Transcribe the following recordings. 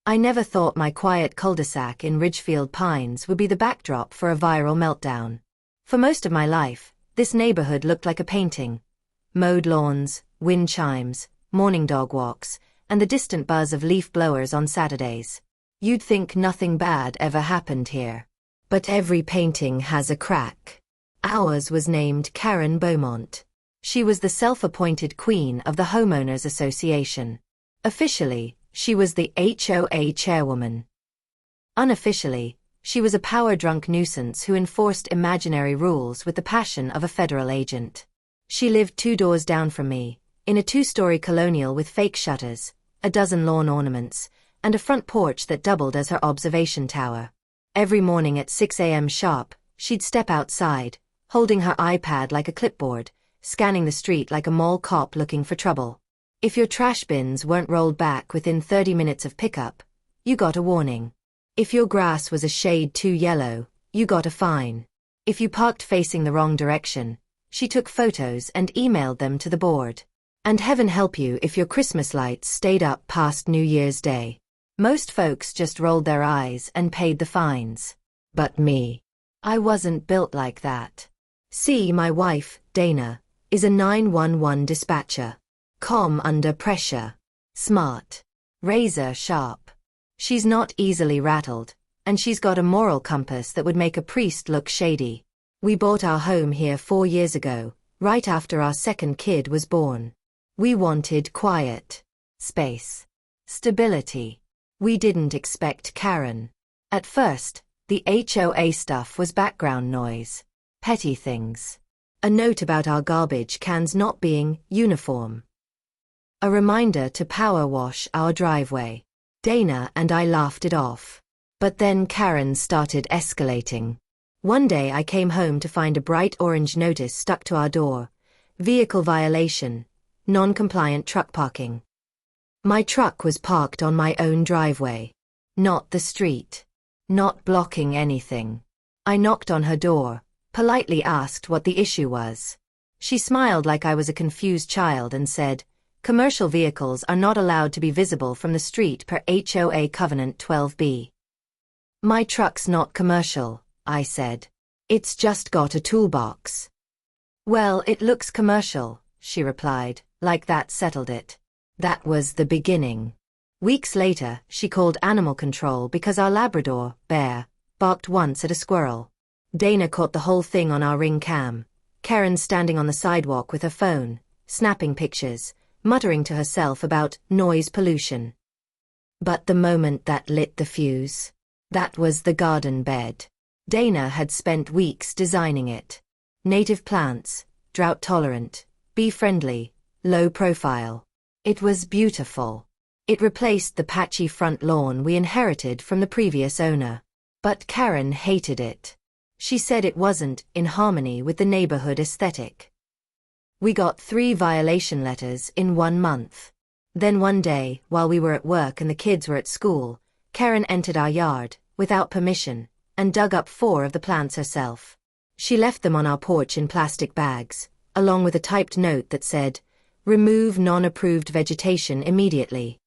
I never thought my quiet cul-de-sac in Ridgefield Pines would be the backdrop for a viral meltdown. For most of my life, this neighborhood looked like a painting. Mowed lawns, wind chimes, morning dog walks, and the distant buzz of leaf blowers on Saturdays. You'd think nothing bad ever happened here. But every painting has a crack. Ours was named Karen Beaumont. She was the self-appointed queen of the Homeowners Association. Officially, she was the HOA chairwoman. Unofficially, she was a power-drunk nuisance who enforced imaginary rules with the passion of a federal agent. She lived 2 doors down from me, in a 2-story colonial with fake shutters, a dozen lawn ornaments, and a front porch that doubled as her observation tower. Every morning at 6 a.m. sharp, she'd step outside, holding her iPad like a clipboard, scanning the street like a mall cop looking for trouble. If your trash bins weren't rolled back within 30 minutes of pickup, you got a warning. If your grass was a shade too yellow, you got a fine. If you parked facing the wrong direction, she took photos and emailed them to the board. And heaven help you if your Christmas lights stayed up past New Year's Day. Most folks just rolled their eyes and paid the fines. But me. I wasn't built like that. See, my wife, Dana, is a 911 dispatcher. Calm under pressure. Smart. Razor sharp. She's not easily rattled, and she's got a moral compass that would make a priest look shady. We bought our home here 4 years ago, right after our second kid was born. We wanted quiet. Space. Stability. We didn't expect Karen. At first, the HOA stuff was background noise. Petty things. A note about our garbage cans not being uniform. A reminder to power wash our driveway. Dana and I laughed it off. But then Karen started escalating. One day I came home to find a bright orange notice stuck to our door. Vehicle violation. Non-compliant truck parking. My truck was parked on my own driveway. Not the street. Not blocking anything. I knocked on her door, politely asked what the issue was. She smiled like I was a confused child and said, "Commercial vehicles are not allowed to be visible from the street per HOA Covenant 12B. My truck's not commercial," I said. "It's just got a toolbox." "Well, it looks commercial," she replied, like that settled it. That was the beginning. Weeks later, she called animal control because our Labrador, Bear, barked once at a squirrel. Dana caught the whole thing on our Ring cam. Karen standing on the sidewalk with her phone, snapping pictures, muttering to herself about noise pollution. But the moment that lit the fuse, that was the garden bed. Dana had spent weeks designing it. Native plants, drought-tolerant, bee-friendly, low-profile. It was beautiful. It replaced the patchy front lawn we inherited from the previous owner. But Karen hated it. She said it wasn't in harmony with the neighborhood aesthetic. We got 3 violation letters in 1 month. Then one day, while we were at work and the kids were at school, Karen entered our yard, without permission, and dug up 4 of the plants herself. She left them on our porch in plastic bags, along with a typed note that said, "Remove non-approved vegetation immediately."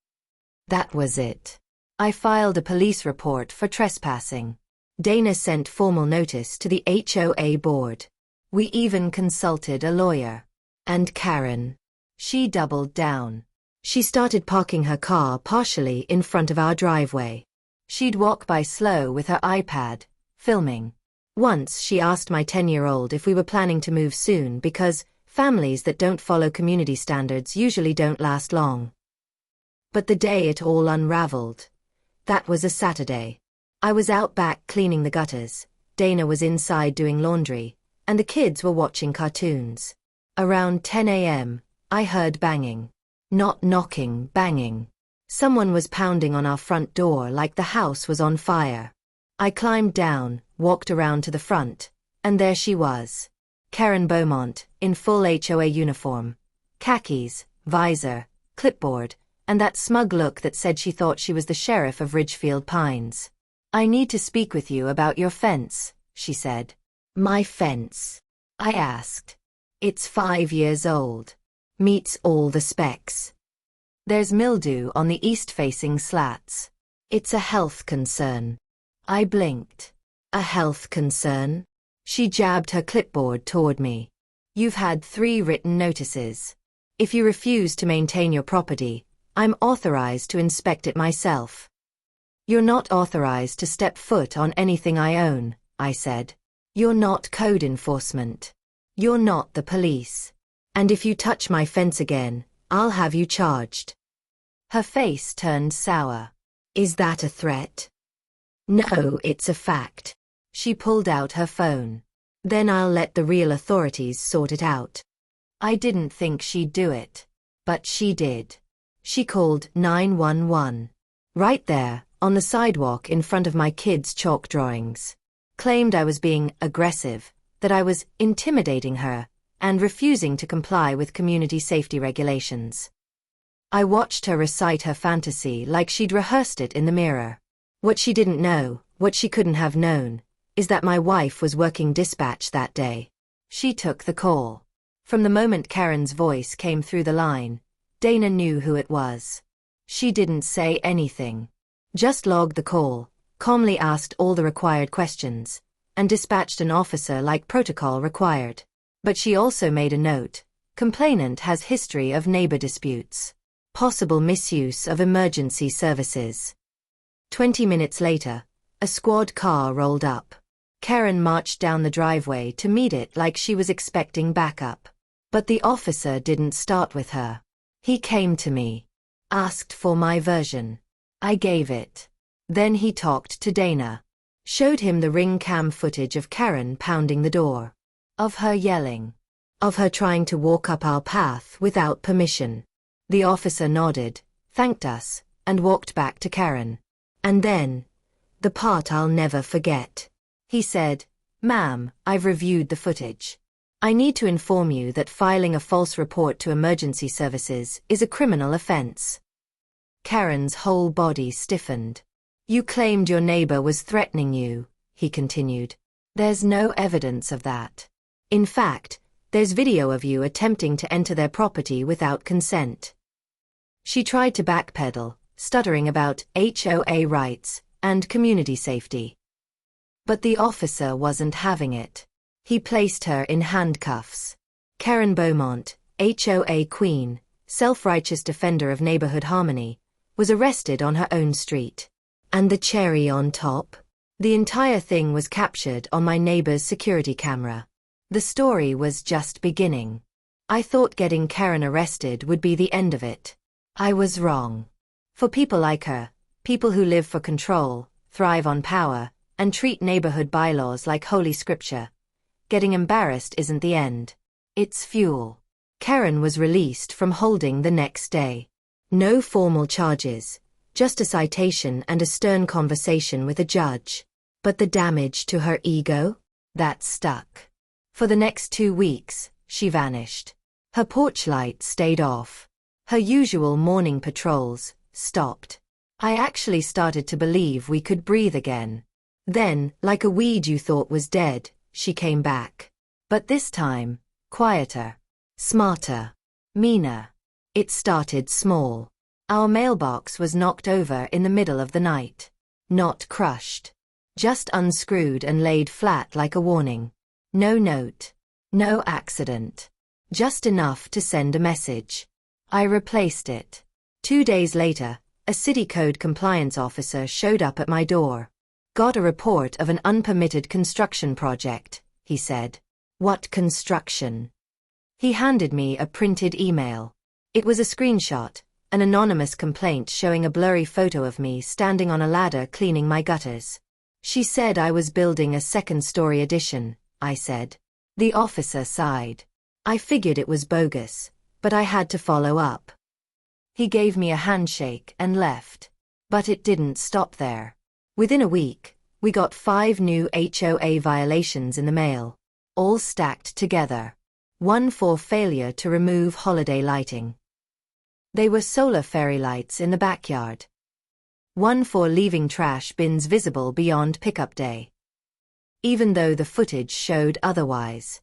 That was it. I filed a police report for trespassing. Dana sent formal notice to the HOA board. We even consulted a lawyer. And Karen. She doubled down. She started parking her car partially in front of our driveway. She'd walk by slow with her iPad, filming. Once she asked my 10-year-old if we were planning to move soon because families that don't follow community standards usually don't last long. But the day it all unraveled, that was a Saturday. I was out back cleaning the gutters, Dana was inside doing laundry, and the kids were watching cartoons. Around 10 a.m., I heard banging. Not knocking, banging. Someone was pounding on our front door like the house was on fire. I climbed down, walked around to the front, and there she was. Karen Beaumont, in full HOA uniform. Khakis, visor, clipboard, and that smug look that said she thought she was the sheriff of Ridgefield Pines. "I need to speak with you about your fence," she said. "My fence?" I asked. "It's 5 years old. Meets all the specs. There's mildew on the east-facing slats. It's a health concern. I blinked. A health concern? She jabbed her clipboard toward me. You've had 3 written notices. If you refuse to maintain your property, I'm authorized to inspect it myself. You're not authorized to step foot on anything I own, I said. You're not code enforcement. You're not the police. And if you touch my fence again, I'll have you charged. Her face turned sour. Is that a threat? No, it's a fact. She pulled out her phone. Then I'll let the real authorities sort it out. I didn't think she'd do it. But she did. She called 911. Right there, on the sidewalk in front of my kids' chalk drawings. Claimed I was being aggressive, that I was intimidating her, and refusing to comply with community safety regulations. I watched her recite her fantasy like she'd rehearsed it in the mirror. What she didn't know, what she couldn't have known, is that my wife was working dispatch that day. She took the call. From the moment Karen's voice came through the line, Dana knew who it was. She didn't say anything. Just logged the call, calmly asked all the required questions, and dispatched an officer like protocol required. But she also made a note. Complainant has history of neighbor disputes. Possible misuse of emergency services. 20 minutes later, a squad car rolled up. Karen marched down the driveway to meet it like she was expecting backup. But the officer didn't start with her. He came to me. Asked for my version. I gave it. Then he talked to Dana. Showed him the ring cam footage of Karen pounding the door. Of her yelling. Of her trying to walk up our path without permission. The officer nodded, thanked us, and walked back to Karen. And then, the part I'll never forget. He said, "Ma'am, I've reviewed the footage. I need to inform you that filing a false report to emergency services is a criminal offense." Karen's whole body stiffened. "You claimed your neighbor was threatening you," he continued. "There's no evidence of that. In fact, there's video of you attempting to enter their property without consent." She tried to backpedal, stuttering about HOA rights and community safety. But the officer wasn't having it. He placed her in handcuffs. Karen Beaumont, HOA queen, self-righteous defender of neighborhood harmony, was arrested on her own street. And the cherry on top? The entire thing was captured on my neighbor's security camera. The story was just beginning. I thought getting Karen arrested would be the end of it. I was wrong. For people like her, people who live for control, thrive on power, and treat neighborhood bylaws like holy scripture, getting embarrassed isn't the end. It's fuel. Karen was released from holding the next day. No formal charges, just a citation and a stern conversation with a judge. But the damage to her ego? That stuck. For the next 2 weeks, she vanished. Her porch light stayed off. Her usual morning patrols stopped. I actually started to believe we could breathe again. Then, like a weed you thought was dead, she came back. But this time, quieter, smarter, meaner. It started small. Our mailbox was knocked over in the middle of the night. Not crushed. Just unscrewed and laid flat like a warning. No note. No accident. Just enough to send a message. I replaced it. 2 days later, a city code compliance officer showed up at my door. "Got a report of an unpermitted construction project," he said. "What construction?" He handed me a printed email. It was a screenshot, an anonymous complaint showing a blurry photo of me standing on a ladder cleaning my gutters. "She said I was building a second-story addition," I said. The officer sighed. I figured it was bogus, but I had to follow up. He gave me a handshake and left. But it didn't stop there. Within a week, we got 5 new HOA violations in the mail, all stacked together. 1 for failure to remove holiday lighting. They were solar fairy lights in the backyard. 1 for leaving trash bins visible beyond pickup day, even though the footage showed otherwise.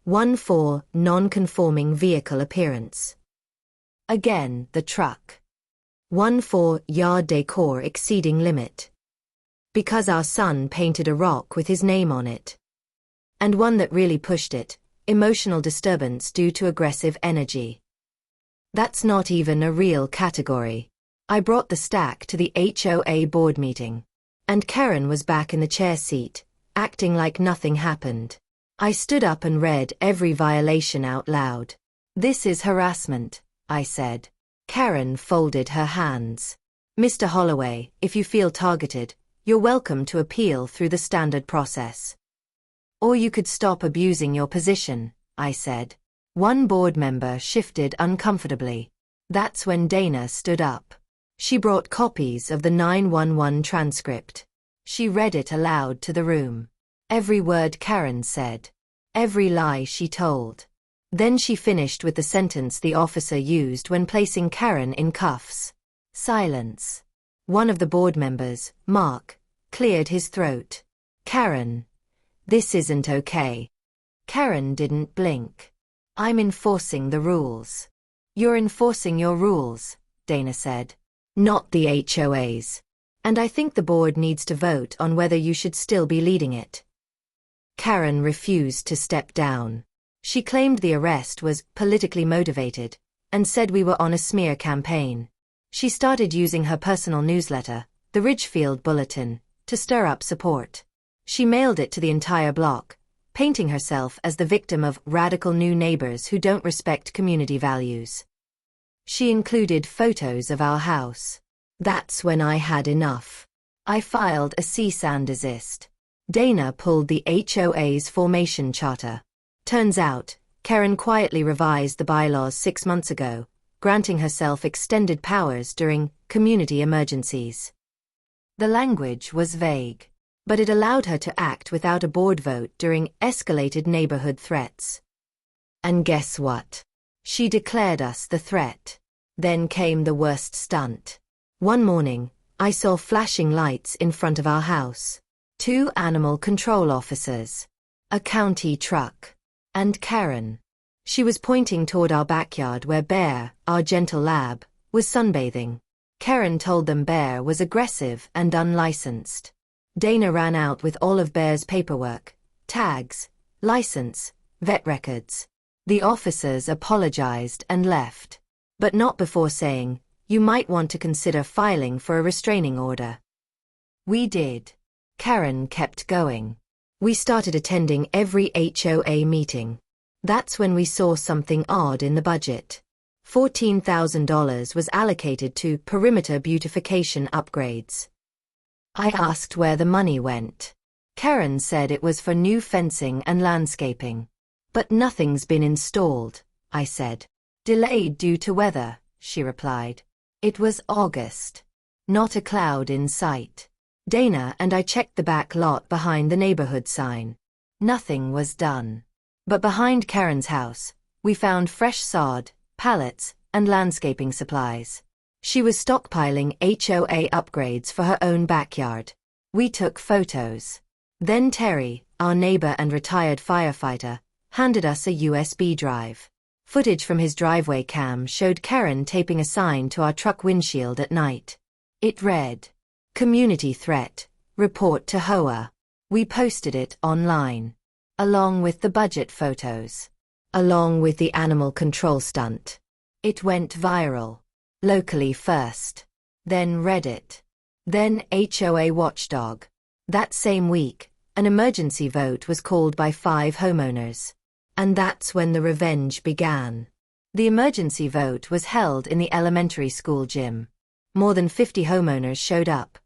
1 for non-conforming vehicle appearance. Again, the truck. One for yard decor exceeding limit. Because our son painted a rock with his name on it. And one that really pushed it, emotional disturbance due to aggressive energy. That's not even a real category. I brought the stack to the HOA board meeting. And Karen was back in the chair seat, acting like nothing happened. I stood up and read every violation out loud. This is harassment, I said. Karen folded her hands. Mr. Holloway, if you feel targeted, you're welcome to appeal through the standard process. Or you could stop abusing your position, I said. One board member shifted uncomfortably. That's when Dana stood up. She brought copies of the 911 transcript. She read it aloud to the room. Every word Karen said. Every lie she told. Then she finished with the sentence the officer used when placing Karen in cuffs. Silence. One of the board members, Mark, cleared his throat. Karen. This isn't okay. Karen didn't blink. I'm enforcing the rules. You're enforcing your rules, Dana said. Not the HOA's. And I think the board needs to vote on whether you should still be leading it. Karen refused to step down. She claimed the arrest was politically motivated and said we were on a smear campaign. She started using her personal newsletter, the Ridgefield Bulletin, to stir up support. She mailed it to the entire block, painting herself as the victim of radical new neighbors who don't respect community values. She included photos of our house. That's when I had enough. I filed a cease and desist. Dana pulled the HOA's formation charter. Turns out, Karen quietly revised the bylaws 6 months ago, granting herself extended powers during community emergencies. The language was vague, but it allowed her to act without a board vote during escalated neighborhood threats. And guess what? She declared us the threat. Then came the worst stunt. One morning, I saw flashing lights in front of our house. 2 animal control officers. A county truck. And Karen. She was pointing toward our backyard where Bear, our gentle lab, was sunbathing. Karen told them Bear was aggressive and unlicensed. Dana ran out with all of Bear's paperwork, tags, license, vet records. The officers apologized and left. But not before saying, you might want to consider filing for a restraining order. We did. Karen kept going. We started attending every HOA meeting. That's when we saw something odd in the budget. $14,000 was allocated to perimeter beautification upgrades. I asked where the money went. Karen said it was for new fencing and landscaping. But nothing's been installed, I said. Delayed due to weather, she replied. It was August. Not a cloud in sight. Dana and I checked the back lot behind the neighborhood sign. Nothing was done. But behind Karen's house, we found fresh sod, pallets, and landscaping supplies. She was stockpiling HOA upgrades for her own backyard. We took photos. Then Terry, our neighbor and retired firefighter, handed us a USB drive. Footage from his driveway cam showed Karen taping a sign to our truck windshield at night. It read, Community Threat, Report to HOA. We posted it online. Along with the budget photos. Along with the animal control stunt. It went viral. Locally first. Then Reddit. Then HOA Watchdog. That same week, an emergency vote was called by 5 homeowners. And that's when the revenge began. The emergency vote was held in the elementary school gym. More than 50 homeowners showed up.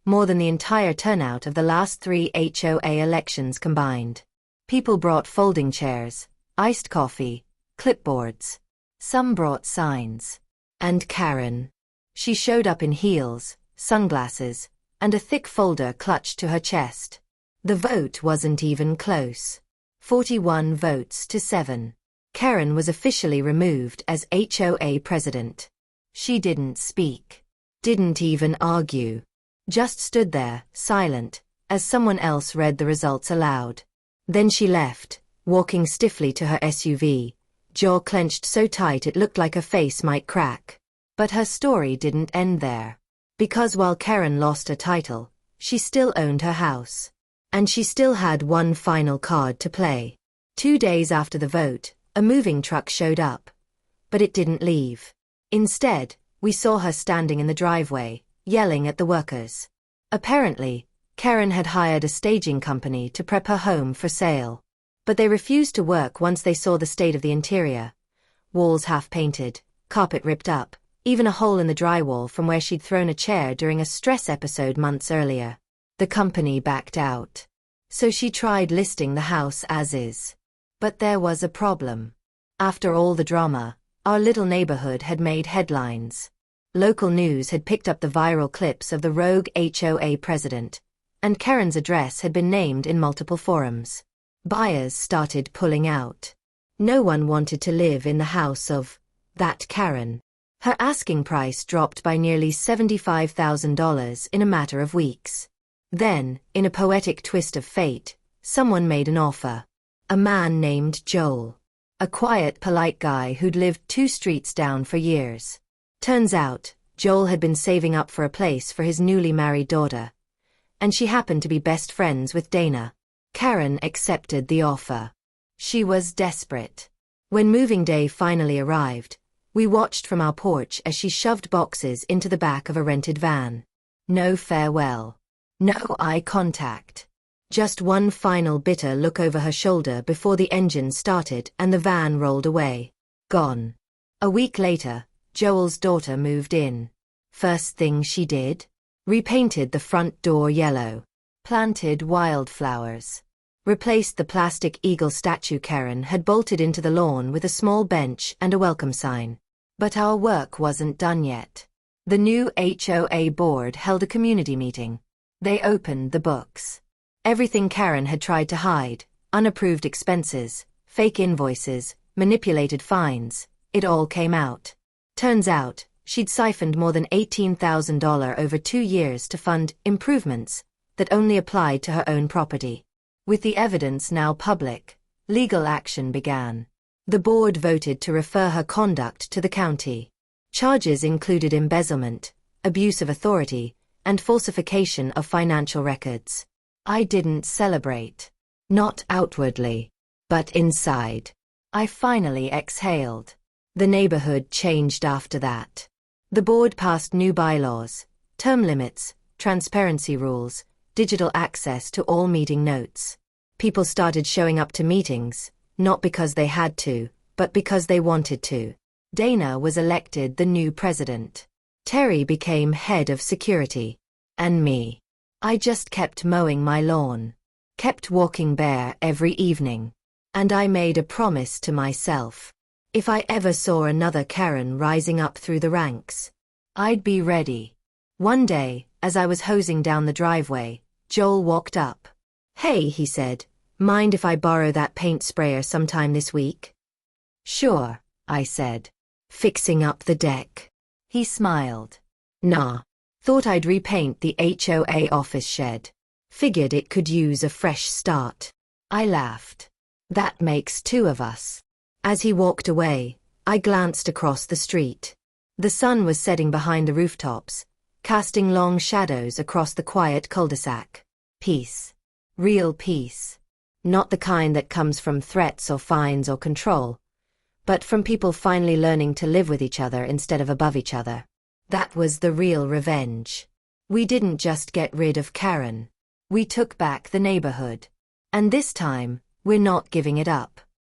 More than the entire turnout of the last 3 HOA elections combined. People brought folding chairs, iced coffee, clipboards. Some brought signs. And Karen. She showed up in heels, sunglasses, and a thick folder clutched to her chest. The vote wasn't even close. 41 votes to 7. Karen was officially removed as HOA president. She didn't speak. Didn't even argue. Just stood there, silent, as someone else read the results aloud. Then she left, walking stiffly to her SUV, jaw clenched so tight it looked like her face might crack. But her story didn't end there. Because while Karen lost her title, she still owned her house. And she still had one final card to play. 2 days after the vote, a moving truck showed up. But it didn't leave. Instead, we saw her standing in the driveway, yelling at the workers. Apparently, Karen had hired a staging company to prep her home for sale. But they refused to work once they saw the state of the interior. Walls half-painted, carpet ripped up, even a hole in the drywall from where she'd thrown a chair during a stress episode months earlier. The company backed out. So she tried listing the house as is. But there was a problem. After all the drama, our little neighborhood had made headlines. Local news had picked up the viral clips of the rogue HOA president, and Karen's address had been named in multiple forums. Buyers started pulling out. No one wanted to live in the house of that Karen. Her asking price dropped by nearly $75,000 in a matter of weeks. Then, in a poetic twist of fate, someone made an offer. A man named Joel. A quiet, polite guy who'd lived 2 streets down for years. Turns out, Joel had been saving up for a place for his newly married daughter. And she happened to be best friends with Dana. Karen accepted the offer. She was desperate. When moving day finally arrived, we watched from our porch as she shoved boxes into the back of a rented van. No farewell. No eye contact. Just one final bitter look over her shoulder before the engine started and the van rolled away. Gone. A week later, Joel's daughter moved in. First thing she did? Repainted the front door yellow. Planted wildflowers. Replaced the plastic eagle statue Karen had bolted into the lawn with a small bench and a welcome sign. But our work wasn't done yet. The new HOA board held a community meeting. They opened the books. Everything Karen had tried to hide, unapproved expenses, fake invoices, manipulated fines, it all came out. Turns out, she'd siphoned more than $18,000 over 2 years to fund improvements that only applied to her own property. With the evidence now public, legal action began. The board voted to refer her conduct to the county. Charges included embezzlement, abuse of authority, and falsification of financial records. I didn't celebrate. Not outwardly. But inside. I finally exhaled. The neighborhood changed after that. The board passed new bylaws, term limits, transparency rules, digital access to all meeting notes. People started showing up to meetings, not because they had to, but because they wanted to. Dana was elected the new president. Terry became head of security. And me. I just kept mowing my lawn. Kept walking bare every evening. And I made a promise to myself. If I ever saw another Karen rising up through the ranks, I'd be ready. One day, as I was hosing down the driveway, Joel walked up. "Hey," he said, "mind if I borrow that paint sprayer sometime this week?" "Sure," I said. "Fixing up the deck." He smiled. "Nah. Thought I'd repaint the HOA office shed. Figured it could use a fresh start." I laughed. "That makes 2 of us." As he walked away, I glanced across the street. The sun was setting behind the rooftops, casting long shadows across the quiet cul-de-sac. Peace. Real peace. Not the kind that comes from threats or fines or control, but from people finally learning to live with each other instead of above each other. That was the real revenge. We didn't just get rid of Karen. We took back the neighborhood. And this time, we're not giving it up.